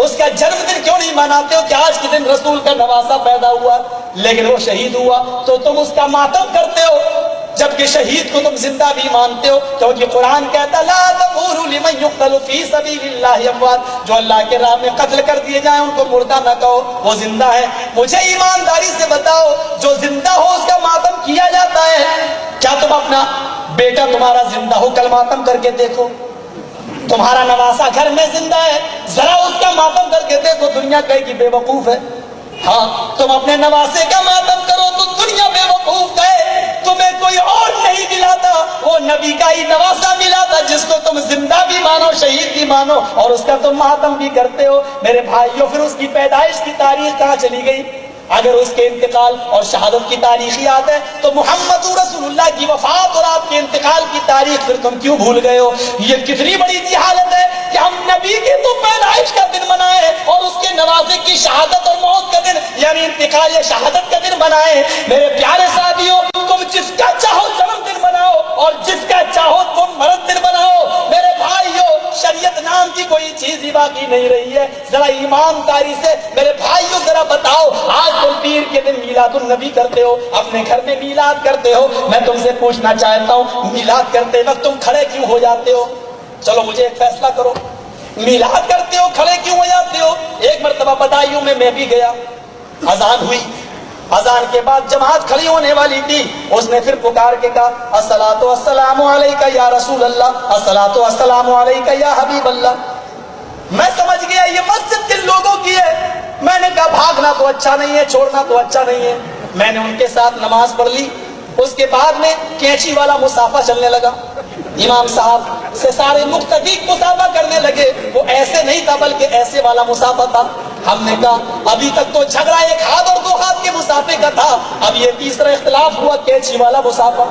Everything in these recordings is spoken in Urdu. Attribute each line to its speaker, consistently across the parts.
Speaker 1: اس کا جنم دن کیوں نہیں مناتے ہو کہ آج کے دن رسول کا نواسا پیدا ہوا لیکن وہ شہید ہوا تو تم اس کا ماتم کرتے ہو، جبکہ شہید کو تم زندہ بھی مانتے ہو، کیونکہ قرآن کہتا لا تقولوا لمن يقتل في سبيل الله اموات، جو اللہ کے راہ میں قتل کر دیے جائیں ان کو مردہ نہ کہو، وہ زندہ ہے۔ مجھے ایمانداری سے بتاؤ جو زندہ ہو اس کا ماتم کیا جاتا ہے؟ کیا تم اپنا بیٹا تمہارا زندہ ہو کل ماتم کر کے دیکھو؟ تمہارا نواسا گھر میں زندہ ہے، ذرا اس کا ماتم کر کے دیکھو، دنیا کہے گی بے وقوف ہے۔ ہاں تم اپنے نواسے کا ماتم کرو تو دنیا بے وقوف کہے، تمہیں کوئی اور نہیں ملاتا، وہ نبی کا ہی نواسا ملا تھا جس کو تم زندہ بھی مانو شہید بھی مانو اور اس کا تم ماتم بھی کرتے ہو۔ میرے بھائیوں پھر اس کی پیدائش کی تاریخ کہاں چلی گئی؟ اگر اس کے انتقال اور شہادت کی تاریخ یاد ہے تو محمد رسول اللہ کی وفات اور آپ کے انتقال کی تاریخ پھر تم کیوں بھول گئے ہو؟ یہ کتنی بڑی جہالت ہے کہ ہم نبی کی تو پیدائش کا دن منائے اور اس کے نوازے کی شہادت اور موت کا دن یعنی انتقال یا شہادت کا دن منائے۔ میرے پیارے ساتھیوں، تم جس کا چاہو جنم دن مناؤ اور جس کا چاہو تم مرد دن مناؤ۔ میرے بھائیوں، شریعت نام کی کوئی چیز ہی باقی نہیں رہی ہے۔ ذرا ایمانداری سے میرے بھائیوں ذرا بتاؤ، آج تم پیر کے دن میلاد النبی کرتے ہو، اپنے گھر میں میلاد کرتے ہو، میں تم سے پوچھنا چاہتا ہوں میلاد کرتے وقت تم کھڑے کیوں ہو جاتے ہو؟ چلو مجھے ایک فیصلہ کرو، میلاد کرتے ہو کھڑے کیوں ہو جاتے ہو؟ ایک مرتبہ بدایوں میں بھی گیا، اذان ہوئی، اذان کے بعد جماعت کھڑی ہونے والی تھی، اس نے پھر پکار کے کہا الصلاۃ والسلام علیک یا رسول اللہ، الصلاۃ والسلام علیک یا حبیب اللہ۔ میں سمجھ گیا یہ مسجد کن لوگوں کی ہے، میں نے کہا بھاگنا تو اچھا نہیں ہے، چھوڑنا تو اچھا نہیں ہے۔ میں نے ان کے ساتھ نماز پڑھ لی، اس کے بعد میں کینچی والا مسافہ چلنے لگا، امام صاحب سے سارے مقتدی مسافہ کرنے لگے، وہ ایسے نہیں تھا بلکہ ایسے والا مسافہ تھا۔ ہم نے کہا ابھی تک تو جھگڑا ایک ہاتھ اور دو ہاتھ کے مسافے کا تھا، اب یہ تیسرا اختلاف ہوا کینچی والا مسافہ۔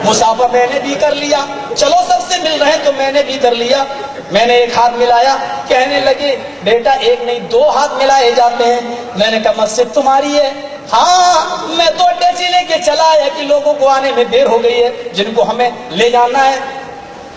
Speaker 1: مسافہ میں نے بھی کر لیا، چلو سب سے مل رہے تو میں نے بھی کر لیا۔ میں نے ایک ہاتھ ملایا، کہنے لگے بیٹا ایک نہیں دو ہاتھ ملائے جاتے ہیں۔ میں نے کہا مسجد تمہاری ہے؟ ہاں میں تو اٹیچی لے کے چلا آیا کہ لوگوں کو آنے میں دیر ہو گئی ہے جن کو ہمیں لے جانا ہے۔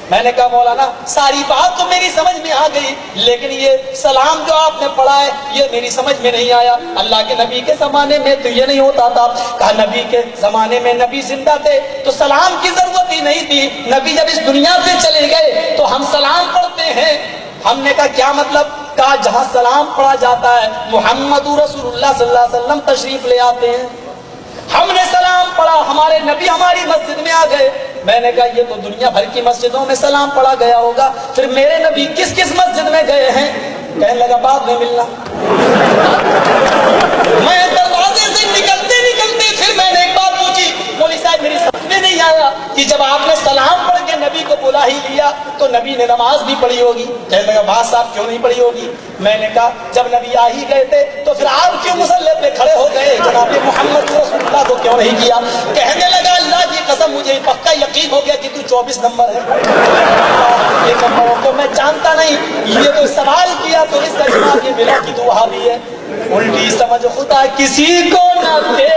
Speaker 1: میں نے کہا مولانا ساری بات تو میری سمجھ میں آ گئی لیکن یہ سلام جو آپ نے پڑھا ہے یہ میری سمجھ میں نہیں آیا، اللہ کے نبی کے زمانے میں تو یہ نہیں ہوتا تھا۔ کہا نبی کے زمانے میں نبی زندہ تھے تو سلام کی ضرورت ہی نہیں تھی، نبی جب اس دنیا سے چلے گئے تو ہم سلام پڑھتے ہیں۔ ہم نے کہا کیا مطلب؟ کہا جہاں سلام پڑھا جاتا ہے محمد رسول اللہ صلی اللہ علیہ وسلم تشریف لے آتے ہیں۔ ہم نے سلام پڑھا، ہمارے نبی ہماری مسجد میں آ گئے۔ میں نے کہا یہ تو دنیا بھر کی مسجدوں میں سلام پڑھا گیا ہوگا، پھر میرے نبی کس کس مسجد میں گئے ہیں؟ کہنے لگا بعد میں ملنا۔ میں دروازے سے نکلتے نکلتے پھر میں نے ایک بات پوچھی، مولوی صاحب میری سمجھ میں نہیں آیا کہ جب آپ نے سلام پڑھ کے نبی کو بلا ہی لیا تو نبی نے نماز بھی پڑھی ہوگی۔ کہنے لگا بات صاحب کیوں نہیں پڑھی ہوگی؟ میں نے کہا جب نبی آ ہی گئے تھے تو پھر آپ کیوں مصلی پہ کھڑے ہو گئے؟ جناب محمد رسول اللہ کو کیوں نہیں کیا؟ کہنے لگا اللہ کی قسم مجھے پکا یقین ہو گیا کہ تو 24 نمبر ہے، یہ نمبروں کو میں جانتا نہیں، یہ تو سوال کیا تو اس کا جواب یہ ملا کہ تو وہاں بھی ہے۔ الٹی سمجھ خدا کسی کو نہ دے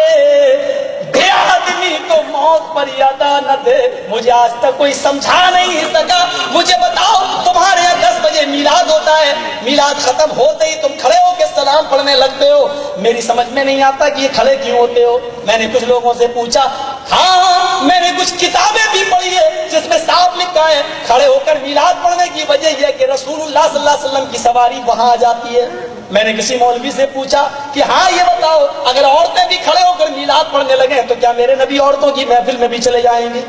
Speaker 1: آدمی کو موت پر یادا نہ دے، مجھے آج تک کوئی سمجھا نہیں سکا۔ مجھے بتاؤ تمہارے یہاں 10 بجے میلاد ہوتا ہے، میلاد ختم ہوتے ہی تم کھڑے ہو کے سلام پڑھنے لگتے ہو، میری سمجھ میں نہیں آتا کہ یہ کھڑے کیوں ہوتے ہو۔ میں نے کچھ لوگوں سے پوچھا، ہاں میں نے کچھ کتابیں بھی پڑھی ہے جس میں صاف لکھا ہے کھڑے ہو کر میلاد پڑھنے کی وجہ یہ کہ رسول اللہ صلی اللہ علیہ وسلم کی سواری وہاں آ جاتی ہے۔ میں نے کسی مولوی سے پوچھا کہ ہاں یہ بتاؤ اگر عورتیں بھی کھڑے ہو کر میلاد پڑھنے لگے تو کیا میرے نبی عورتوں کی محفل میں بھی چلے جائیں گے؟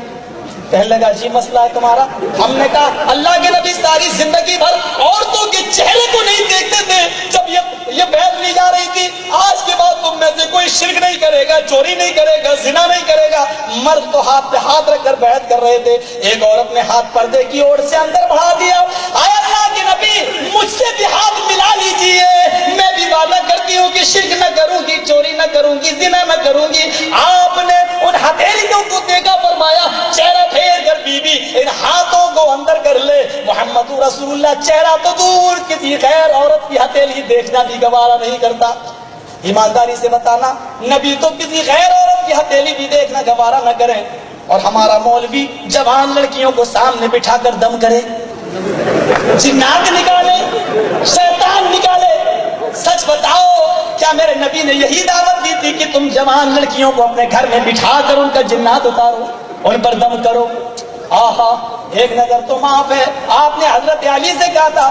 Speaker 1: کہنے لگا جی مسئلہ ہے تمہارا۔ ہم نے کہا اللہ کے نبی ساری زندگی بھر عورتوں کے چہرے کو نہیں دیکھتے تھے، جب یہ بیعت لی جا رہی تھی آج کے بعد تم میں سے کوئی شرک نہیں کرے گا، چوری نہیں کرے گا، زنا نہیں کرے گا، مرد تو ہاتھ پہ ہاتھ رکھ کر بیعت کر رہے تھے، ایک عورت نے ہاتھ پردے کی اوڑ سے اندر بڑھا دیا۔ آئے اللہ کے نبی مجھ سے بھی ہاتھ ملا لیجیے، میں بھی وعدہ کرتی ہوں کہ شرک نہ کروں گی، چوری نہ کروں گی، زنا نہ کروں گی۔ آپ نے ان ہتھیلیوں کو دیکھا، فرمایا چہرہ پھیر کر بی بی ان ہاتھوں کو اندر کر لے۔ محمد رسول اللہ چہرہ تو دور کسی غیر عورت کی ہتھیلی دیکھنا بھی گوارا نہیں کرتا۔ ایمانداری سے بتانا نبی تو کسی غیر عورت کی ہتھیلی بھی دیکھنا گوارا نہ کریں، اور ہمارا مولوی جوان لڑکیوں کو سامنے بٹھا کر دم کرے، جنات نکالے، شیطان نکالے۔ کیا میرے نبی نے یہی دعوت دی تھی کہ تم جوان لڑکیوں کو اپنے گھر میں بٹھا کر ان کا جنات اتارو، ان پر دم کرو؟ آہا، ایک نظر تو معاف ہے، آپ نے حضرت علی سے کہا تھا